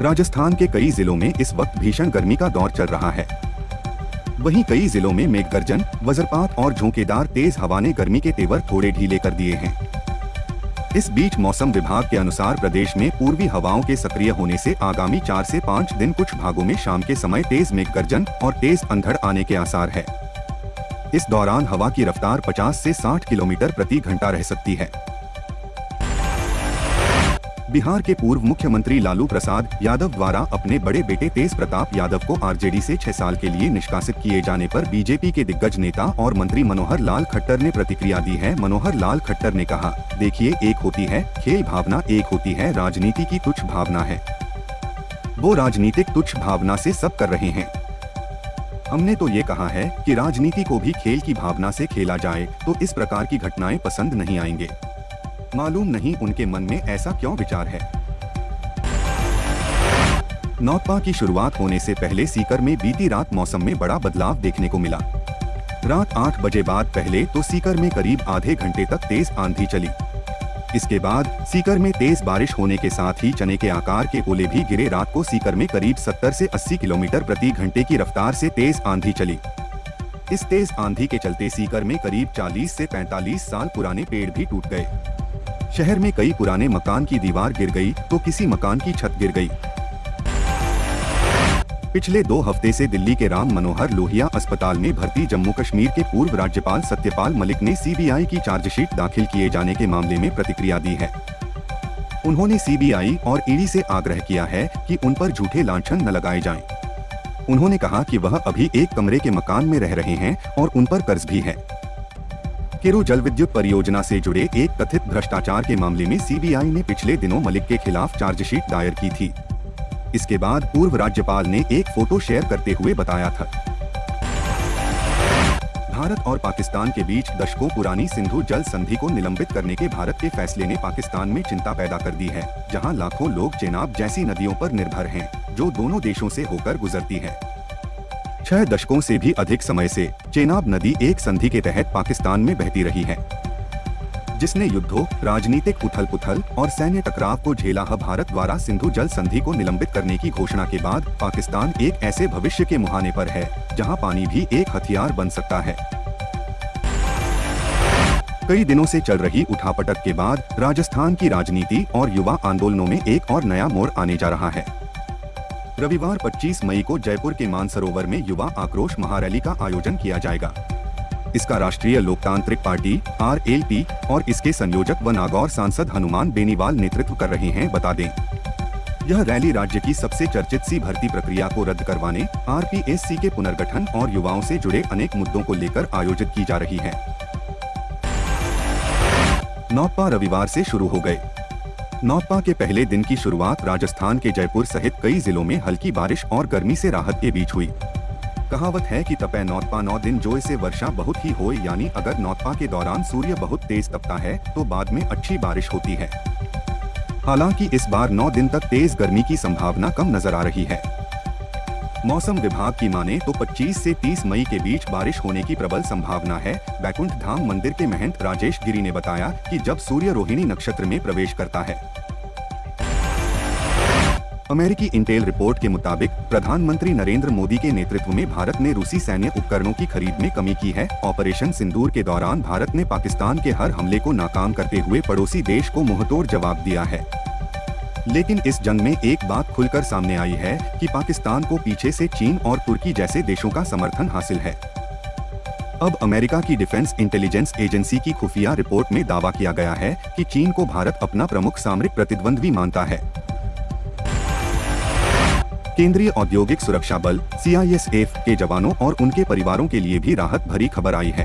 राजस्थान के कई जिलों में इस वक्त भीषण गर्मी का दौर चल रहा है। वहीं कई जिलों में मेघ गर्जन, वज्रपात और झोंकेदार तेज हवा ने गर्मी के तेवर थोड़े ढीले कर दिए हैं। इस बीच मौसम विभाग के अनुसार प्रदेश में पूर्वी हवाओं के सक्रिय होने से आगामी 4 से 5 दिन कुछ भागों में शाम के समय तेज मेघ गर्जन और तेज अंधड़ आने के आसार है। इस दौरान हवा की रफ्तार 50 से 60 किलोमीटर प्रति घंटा रह सकती है। बिहार के पूर्व मुख्यमंत्री लालू प्रसाद यादव द्वारा अपने बड़े बेटे तेज प्रताप यादव को आरजेडी से 6 साल के लिए निष्कासित किए जाने पर बीजेपी के दिग्गज नेता और मंत्री मनोहर लाल खट्टर ने प्रतिक्रिया दी है। मनोहर लाल खट्टर ने कहा, देखिए, एक होती है खेल भावना, एक होती है राजनीति की तुच्छ भावना है। वो राजनीतिक तुच्छ भावना से सब कर रहे हैं। हमने तो ये कहा है कि राजनीति को भी खेल की भावना से खेला जाए तो इस प्रकार की घटनाएं पसंद नहीं आएंगे। मालूम नहीं उनके मन में ऐसा क्यों विचार है। नौतपा की शुरुआत होने से पहले सीकर में बीती रात मौसम में बड़ा बदलाव देखने को मिला। रात 8 बजे बाद पहले तो सीकर में करीब आधे घंटे तक तेज आंधी चली। इसके बाद सीकर में तेज बारिश होने के साथ ही चने के आकार के ओले भी गिरे। रात को सीकर में करीब 70 से 80 किलोमीटर प्रति घंटे की रफ्तार से तेज आंधी चली। इस तेज आंधी के चलते सीकर में करीब 40 से 45 साल पुराने पेड़ भी टूट गए। शहर में कई पुराने मकान की दीवार गिर गई तो किसी मकान की छत गिर गई। पिछले 2 हफ्ते से दिल्ली के राम मनोहर लोहिया अस्पताल में भर्ती जम्मू कश्मीर के पूर्व राज्यपाल सत्यपाल मलिक ने सीबीआई की चार्जशीट दाखिल किए जाने के मामले में प्रतिक्रिया दी है। उन्होंने सीबीआई और ईडी से आग्रह किया है कि उन पर झूठे लांछन न लगाए जाएं। उन्होंने कहा कि वह अभी एक कमरे के मकान में रह रहे हैं और उन पर कर्ज भी है। किरू जल विद्युत परियोजना से जुड़े एक कथित भ्रष्टाचार के मामले में सीबीआई ने पिछले दिनों मलिक के खिलाफ चार्जशीट दायर की थी। इसके बाद पूर्व राज्यपाल ने एक फोटो शेयर करते हुए बताया था। भारत और पाकिस्तान के बीच दशकों पुरानी सिंधु जल संधि को निलंबित करने के भारत के फैसले ने पाकिस्तान में चिंता पैदा कर दी है, जहां लाखों लोग चेनाब जैसी नदियों पर निर्भर हैं, जो दोनों देशों से होकर गुजरती है। 6 दशकों से भी अधिक समय से चेनाब नदी एक संधि के तहत पाकिस्तान में बहती रही है, जिसने युद्धों, राजनीतिक उथल-पुथल और सैन्य टकराव को झेला है। भारत द्वारा सिंधु जल संधि को निलंबित करने की घोषणा के बाद पाकिस्तान एक ऐसे भविष्य के मुहाने पर है जहां पानी भी एक हथियार बन सकता है। कई दिनों से चल रही उठापटक के बाद राजस्थान की राजनीति और युवा आंदोलनों में एक और नया मोड़ आने जा रहा है। रविवार 25 मई को जयपुर के मानसरोवर में युवा आक्रोश महारैली का आयोजन किया जाएगा। इसका राष्ट्रीय लोकतांत्रिक पार्टी (RLP) और इसके संयोजक व नागौर सांसद हनुमान बेनीवाल नेतृत्व कर रहे हैं। बता दें, यह रैली राज्य की सबसे चर्चित सी भर्ती प्रक्रिया को रद्द करवाने, RPSC के पुनर्गठन और युवाओं से जुड़े अनेक मुद्दों को लेकर आयोजित की जा रही है। नौतपा रविवार से शुरू हो गए। नौतपा के पहले दिन की शुरुआत राजस्थान के जयपुर सहित कई जिलों में हल्की बारिश और गर्मी से राहत के बीच हुई। कहावत है कि तपे नौतपा 9 दिन जो इसे वर्षा बहुत ही होए, यानी अगर नौतपा के दौरान सूर्य बहुत तेज तपता है तो बाद में अच्छी बारिश होती है। हालांकि इस बार 9 दिन तक तेज गर्मी की संभावना कम नजर आ रही है। मौसम विभाग की माने तो 25 से 30 मई के बीच बारिश होने की प्रबल संभावना है। बैकुंठ धाम मंदिर के महंत राजेश गिरी ने बताया कि जब सूर्य रोहिणी नक्षत्र में प्रवेश करता है। अमेरिकी इंटेल रिपोर्ट के मुताबिक प्रधानमंत्री नरेंद्र मोदी के नेतृत्व में भारत ने रूसी सैन्य उपकरणों की खरीद में कमी की है। ऑपरेशन सिंदूर के दौरान भारत ने पाकिस्तान के हर हमले को नाकाम करते हुए पड़ोसी देश को मुंहतोड़ जवाब दिया है। लेकिन इस जंग में एक बात खुलकर सामने आई है कि पाकिस्तान को पीछे से चीन और तुर्की जैसे देशों का समर्थन हासिल है। अब अमेरिका की डिफेंस इंटेलिजेंस एजेंसी की खुफिया रिपोर्ट में दावा किया गया है कि चीन को भारत अपना प्रमुख सामरिक प्रतिद्वंद्वी मानता है। केंद्रीय औद्योगिक सुरक्षा बल CISF के जवानों और उनके परिवारों के लिए भी राहत भरी खबर आई है।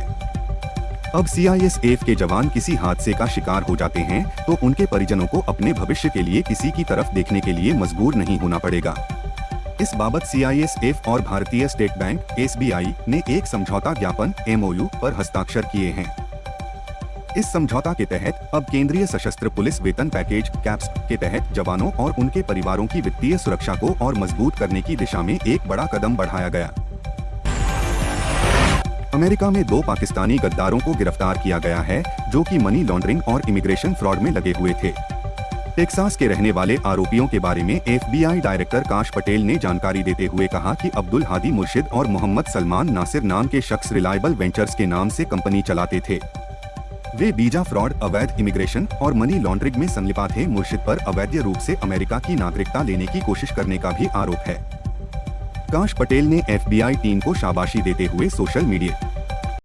अब CISF के जवान किसी हादसे का शिकार हो जाते हैं तो उनके परिजनों को अपने भविष्य के लिए किसी की तरफ देखने के लिए मजबूर नहीं होना पड़ेगा। इस बाबत CISF और भारतीय स्टेट बैंक SBI ने एक समझौता ज्ञापन MOU पर हस्ताक्षर किए हैं। इस समझौता के तहत अब केंद्रीय सशस्त्र पुलिस वेतन पैकेज कैप्स के तहत जवानों और उनके परिवारों की वित्तीय सुरक्षा को और मजबूत करने की दिशा में एक बड़ा कदम बढ़ाया गया। अमेरिका में 2 पाकिस्तानी गद्दारों को गिरफ्तार किया गया है जो कि मनी लॉन्ड्रिंग और इमिग्रेशन फ्रॉड में लगे हुए थे। टेक्सास के रहने वाले आरोपियों के बारे में FBI डायरेक्टर काश पटेल ने जानकारी देते हुए कहा कि अब्दुल हादी मुर्शिद और मोहम्मद सलमान नासिर नाम के शख्स रिलायबल वेंचर्स के नाम से कंपनी चलाते थे। वे वीजा फ्रॉड, अवैध इमिग्रेशन और मनी लॉन्ड्रिंग में संलिप्त थे। मुर्शिद पर अवैध रूप से अमेरिका की नागरिकता लेने की कोशिश करने का भी आरोप है। काश पटेल ने FBI टीम को शाबाशी देते हुए सोशल मीडिया